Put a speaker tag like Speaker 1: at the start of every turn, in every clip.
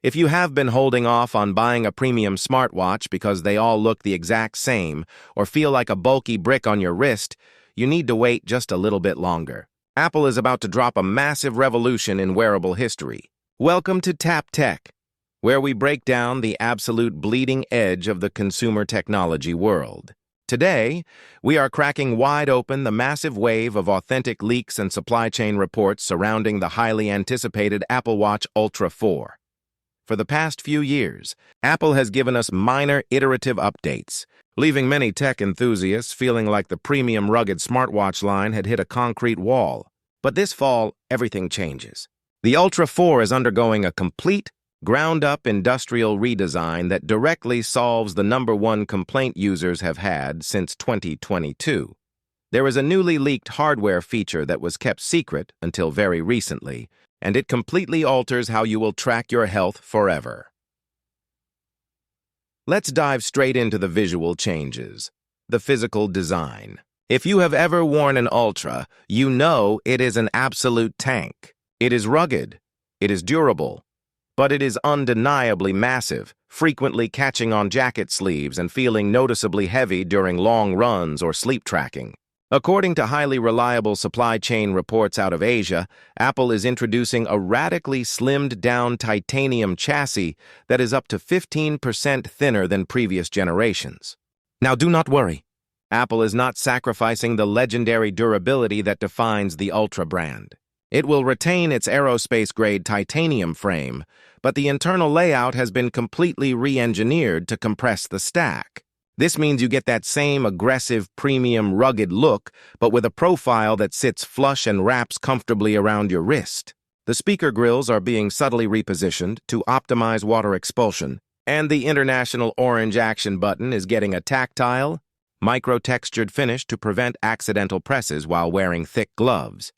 Speaker 1: If you have been holding off on buying a premium smartwatch because they all look the exact same or feel like a bulky brick on your wrist, you need to wait just a little bit longer. Apple is about to drop a massive revolution in wearable history. Welcome to Tap Tech, where we break down the absolute bleeding edge of the consumer technology world. Today, we are cracking wide open the massive wave of authentic leaks and supply chain reports surrounding the highly anticipated Apple Watch Ultra 4. For the past few years, Apple has given us minor iterative updates, leaving many tech enthusiasts feeling like the premium rugged smartwatch line had hit a concrete wall. But this fall, everything changes. The Ultra 4 is undergoing a complete, ground-up industrial redesign that directly solves the #1 complaint users have had since 2022. There is a newly leaked hardware feature that was kept secret until very recently, and it completely alters how you will track your health forever. Let's dive straight into the visual changes. The physical design. If you have ever worn an Ultra, you know it is an absolute tank. It is rugged, it is durable, but it is undeniably massive, frequently catching on jacket sleeves and feeling noticeably heavy during long runs or sleep tracking. According to highly reliable supply chain reports out of Asia, Apple is introducing a radically slimmed-down titanium chassis that is up to 15% thinner than previous generations. Now, do not worry. Apple is not sacrificing the legendary durability that defines the Ultra brand. It will retain its aerospace-grade titanium frame, but the internal layout has been completely re-engineered to compress the stack. This means you get that same aggressive, premium, rugged look, but with a profile that sits flush and wraps comfortably around your wrist. The speaker grills are being subtly repositioned to optimize water expulsion, and the International Orange Action button is getting a tactile, micro-textured finish to prevent accidental presses while wearing thick gloves.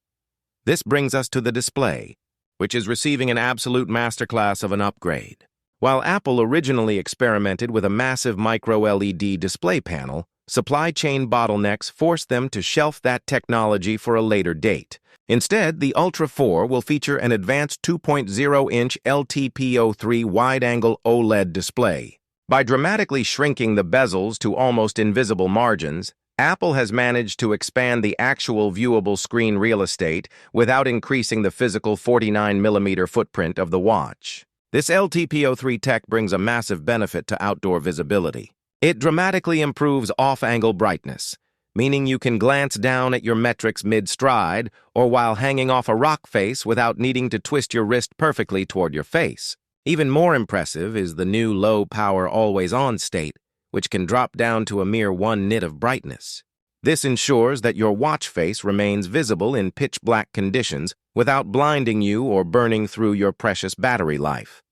Speaker 1: This brings us to the display, which is receiving an absolute masterclass of an upgrade. While Apple originally experimented with a massive micro-LED display panel, supply chain bottlenecks forced them to shelf that technology for a later date. Instead, the Ultra 4 will feature an advanced 2.0-inch LTPO3 wide-angle OLED display. By dramatically shrinking the bezels to almost invisible margins, Apple has managed to expand the actual viewable screen real estate without increasing the physical 49mm footprint of the watch. This LTPO3 tech brings a massive benefit to outdoor visibility. It dramatically improves off-angle brightness, meaning you can glance down at your metrics mid-stride or while hanging off a rock face without needing to twist your wrist perfectly toward your face. Even more impressive is the new low-power always-on state, which can drop down to a mere 1 nit of brightness. This ensures that your watch face remains visible in pitch-black conditions without blinding you or burning through your precious battery life.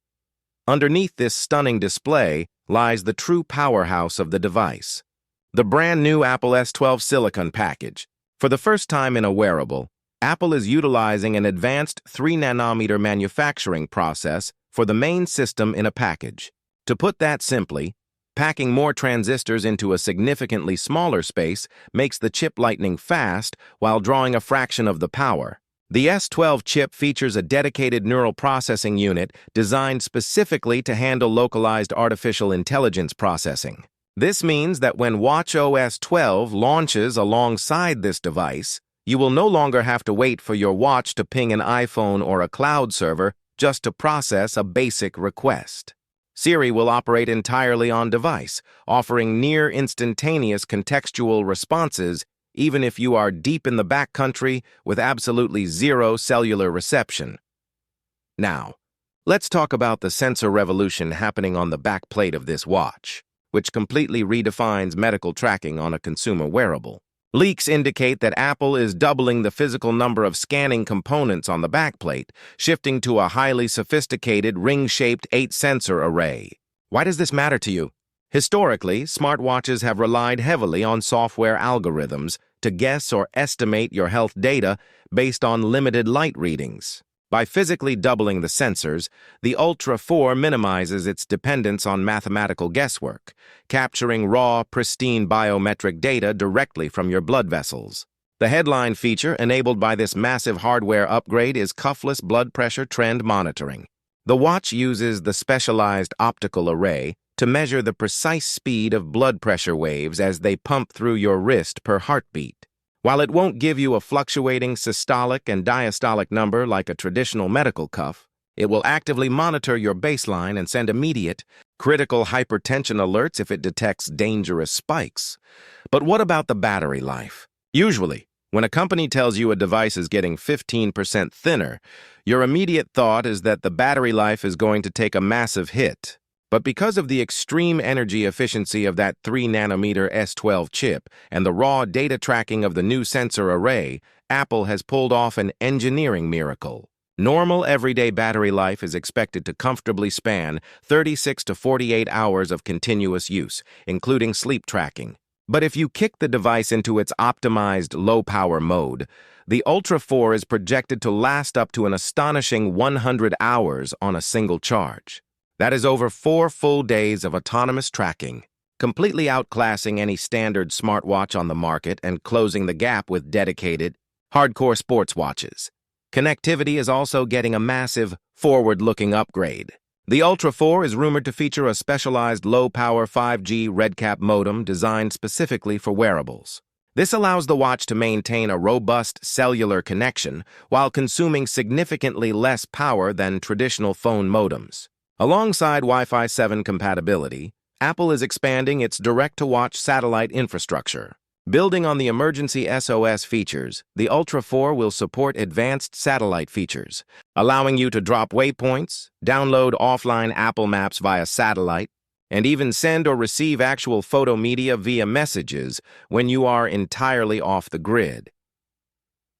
Speaker 1: Underneath this stunning display lies the true powerhouse of the device, the brand-new Apple S12 Silicon package. For the first time in a wearable, Apple is utilizing an advanced 3-nanometer manufacturing process for the main system in a package. To put that simply, packing more transistors into a significantly smaller space makes the chip lightning fast while drawing a fraction of the power. The S12 chip features a dedicated neural processing unit designed specifically to handle localized artificial intelligence processing. This means that when watchOS 12 launches alongside this device, you will no longer have to wait for your watch to ping an iPhone or a cloud server just to process a basic request. Siri will operate entirely on device, offering near instantaneous contextual responses even if you are deep in the backcountry with absolutely zero cellular reception. Now, let's talk about the sensor revolution happening on the back plate of this watch, which completely redefines medical tracking on a consumer wearable. Leaks indicate that Apple is doubling the physical number of scanning components on the backplate, shifting to a highly sophisticated ring-shaped 8-sensor array. Why does this matter to you? Historically, smartwatches have relied heavily on software algorithms to guess or estimate your health data based on limited light readings. By physically doubling the sensors, the Ultra 4 minimizes its dependence on mathematical guesswork, capturing raw, pristine biometric data directly from your blood vessels. The headline feature enabled by this massive hardware upgrade is cuffless blood pressure trend monitoring. The watch uses the specialized optical array to measure the precise speed of blood pressure waves as they pump through your wrist per heartbeat. While it won't give you a fluctuating systolic and diastolic number like a traditional medical cuff, it will actively monitor your baseline and send immediate, critical hypertension alerts if it detects dangerous spikes. But what about the battery life? Usually, when a company tells you a device is getting 15% thinner, your immediate thought is that the battery life is going to take a massive hit. But because of the extreme energy efficiency of that 3-nanometer S12 chip and the raw data tracking of the new sensor array, Apple has pulled off an engineering miracle. Normal everyday battery life is expected to comfortably span 36 to 48 hours of continuous use, including sleep tracking. But if you kick the device into its optimized low-power mode, the Ultra 4 is projected to last up to an astonishing 100 hours on a single charge. That is over 4 full days of autonomous tracking, completely outclassing any standard smartwatch on the market and closing the gap with dedicated, hardcore sports watches. Connectivity is also getting a massive, forward-looking upgrade. The Ultra 4 is rumored to feature a specialized low-power 5G RedCap modem designed specifically for wearables. This allows the watch to maintain a robust cellular connection while consuming significantly less power than traditional phone modems. Alongside Wi-Fi 7 compatibility, Apple is expanding its direct-to-watch satellite infrastructure. Building on the emergency SOS features, the Ultra 4 will support advanced satellite features, allowing you to drop waypoints, download offline Apple Maps via satellite, and even send or receive actual photo media via messages when you are entirely off the grid.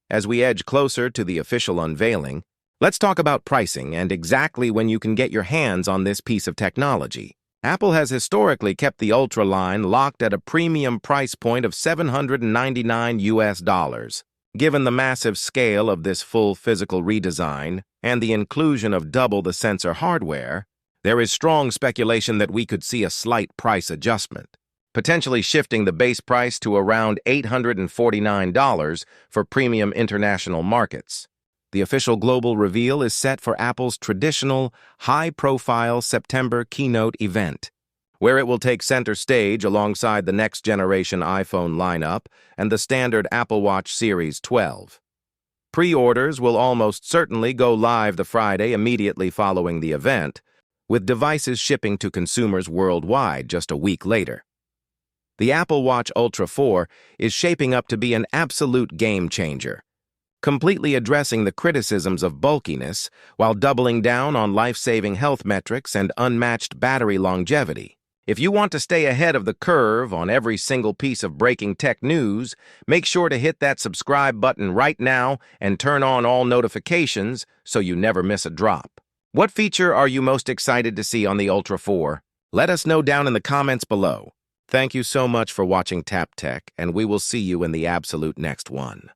Speaker 1: As we edge closer to the official unveiling, let's talk about pricing and exactly when you can get your hands on this piece of technology. Apple has historically kept the Ultra line locked at a premium price point of $799. Given the massive scale of this full physical redesign and the inclusion of double the sensor hardware, there is strong speculation that we could see a slight price adjustment, potentially shifting the base price to around $849 for premium international markets. The official global reveal is set for Apple's traditional, high-profile September keynote event, where it will take center stage alongside the next-generation iPhone lineup and the standard Apple Watch Series 12. Pre-orders will almost certainly go live the Friday immediately following the event, with devices shipping to consumers worldwide just a week later. The Apple Watch Ultra 4 is shaping up to be an absolute game-changer, completely addressing the criticisms of bulkiness while doubling down on life-saving health metrics and unmatched battery longevity. If you want to stay ahead of the curve on every single piece of breaking tech news, make sure to hit that subscribe button right now and turn on all notifications so you never miss a drop. What feature are you most excited to see on the Ultra 4? Let us know down in the comments below. Thank you so much for watching Tap Tech, and we will see you in the absolute next one.